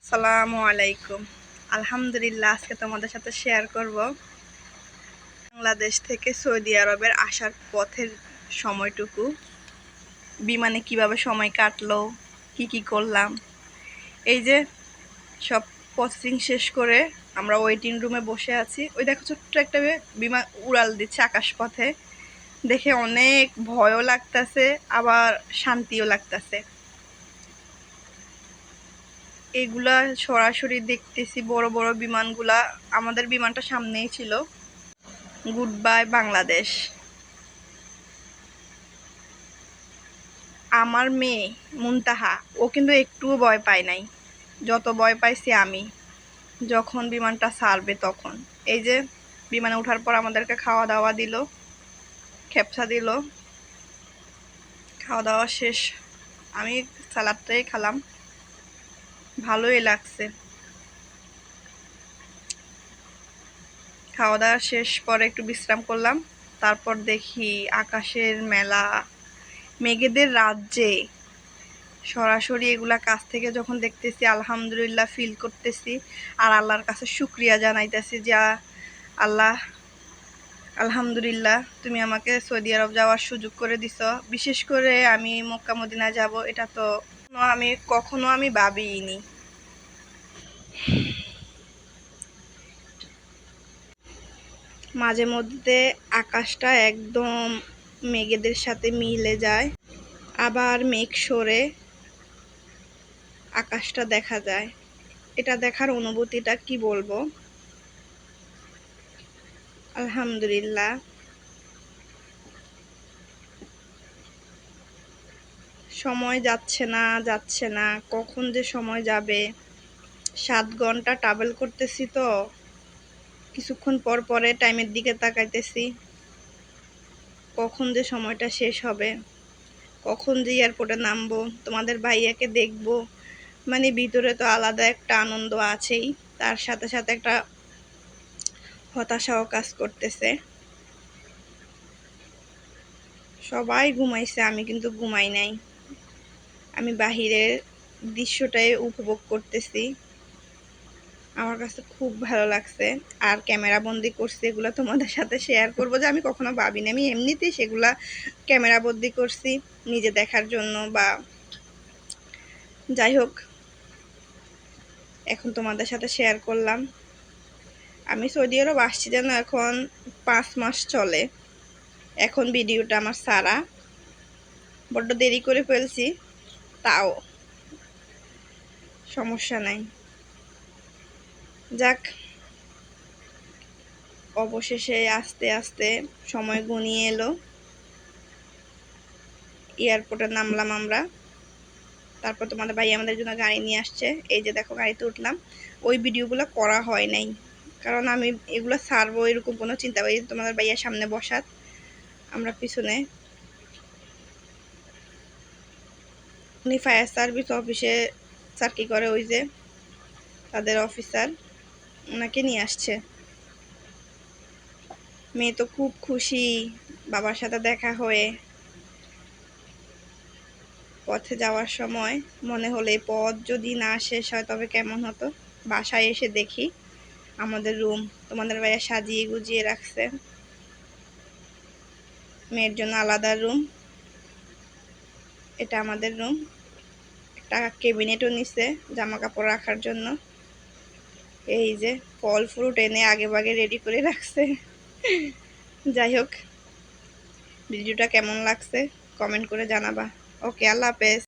আসসালামু আলাইকুম। আলহামদুলিল্লাহ, আজকে তোমাদের সাথে শেয়ার করব বাংলাদেশ থেকে সৌদি আরবের আসার পথের সময়টুকু। বিমানে কিভাবে সময় কাটলো, কি করলাম। এই যে সব প্রসেসিং শেষ করে আমরা ওয়েটিং রুমে বসে আছি। ওই দেখো ছোট্ট একটা বিমান উড়াল দিচ্ছে আকাশপথে। দেখে অনেক ভয়ও লাগতেছে, আবার শান্তিও লাগতেছে। এগুলা সরাসরি দেখতেছি, বড় বড় বিমানগুলা। আমাদের বিমানটা সামনেই ছিল। Good bye Bangladesh. আমার মেয়ে মুনতাহা, ও কিন্তু একটুও ভয় পায় নাই, যত ভয় পাইছি আমি যখন বিমানটা ছাড়বে তখন। এই যে বিমানে ওঠার পর আমাদেরকে খাওয়া দাওয়া দিল, খেপসা দিল। খাওয়া দাওয়া শেষ, আমি সালাদটাই খেলাম, ভালোই লাগছে। খাওয়া দাওয়া শেষ পরে একটু বিশ্রাম করলাম। তারপর দেখি আকাশের মেলা, মেঘেদের রাজ্যে সরাসরি এগুলা কাছ থেকে যখন দেখতেছি, আলহামদুলিল্লাহ ফিল করতেছি। আর আল্লাহর কাছে শুক্রিয়া জানাইতেছি যে আল্লাহ, আলহামদুলিল্লাহ, তুমি আমাকে সৌদি আরব যাওয়ার সুযোগ করে দিছ। বিশেষ করে আমি মক্কা মদিনা যাব, এটা তো কখনো আমি ভাবিনি। মাঝে মধ্যে আকাশটা একদম মেঘেদের সাথে মিলে যায়, আবার মেঘ সরে আকাশটা দেখা যায়। এটা দেখার অনুভূতিটা কি বলবো। আলহামদুলিল্লাহ। সময় যাচ্ছে না, কখন যে সময় যাবে। 7 ঘন্টা ট্রাভেল করতেছি, তো কিছুক্ষণ পর পরে টাইমের দিকে তাকাইতেছি, কখন যে সময়টা শেষ হবে, কখন যে এয়ারপোর্টে নামবো, তোমাদের ভাইয়াকে দেখবো। মানে ভিতরে তো আলাদা একটা আনন্দ আছেই, তার সাথে সাথে একটা হতাশাও কাজ করতেছে। সবাই ঘুমাইছে, আমি কিন্তু ঘুমাই নাই। আমি বাহিরের দৃশ্যটাই উপভোগ করতেছি। আমার কাছে খুব ভালো লাগছে। আর ক্যামেরা বন্দি করছি, এগুলো তোমাদের সাথে শেয়ার করব যে আমি কখনো ভাবিনি। আমি এমনিতেই সেগুলা ক্যামেরা বন্দি করছি নিজে দেখার জন্য, বা যাই হোক, এখন তোমাদের সাথে শেয়ার করলাম। আমি সৌদি আরব আসছি যেন এখন 5 মাস চলে। এখন ভিডিওটা আমার সারা, বড্ড দেরি করে ফেলছি, তাও সমস্যা নাই। যাক, অবশেষে আস্তে আস্তে সময় ঘনিয়ে এলো। এয়ারপোর্টে নামলাম আমরা। তারপর তোমাদের ভাই আমাদের জন্য গাড়ি নিয়ে আসছে। এই যে দেখো, গাড়িতে উঠলাম। ওই ভিডিওগুলো করা হয় নাই, কারণ আমি এগুলো ছাড়বো এরকম কোনো চিন্তা করি। তোমাদের ভাইয়ার সামনে বসাত, আমরা পিছনে। উনি ফায়ার সার্ভিস অফিসে চাকরি করে, ওই যে তাদের অফিসার, ওনাকে নিয়ে আসছে। মেয়ে তো খুব খুশি বাবার সাথে দেখা হয়ে। পথে যাওয়ার সময় মনে হলো এই পথ যদি না শেষ হয় তবে কেমন হতো। বাসায় এসে দেখি আমাদের রুম তোমাদের ভাইয়া সাজিয়ে গুজিয়ে রাখছে। মেয়ের জন্য আলাদা রুম, এটা আমাদের রুম। একটা ক্যাবিনেটও নিছে জামা কাপড় রাখার জন্য। এই যে ফল ফ্রুট এনে আগে ভাগে রেডি করে রাখছে। যাই হোক, ভিডিওটা কেমন লাগছে কমেন্ট করে জানাবা। ওকে, আল্লাহ হাফেজ।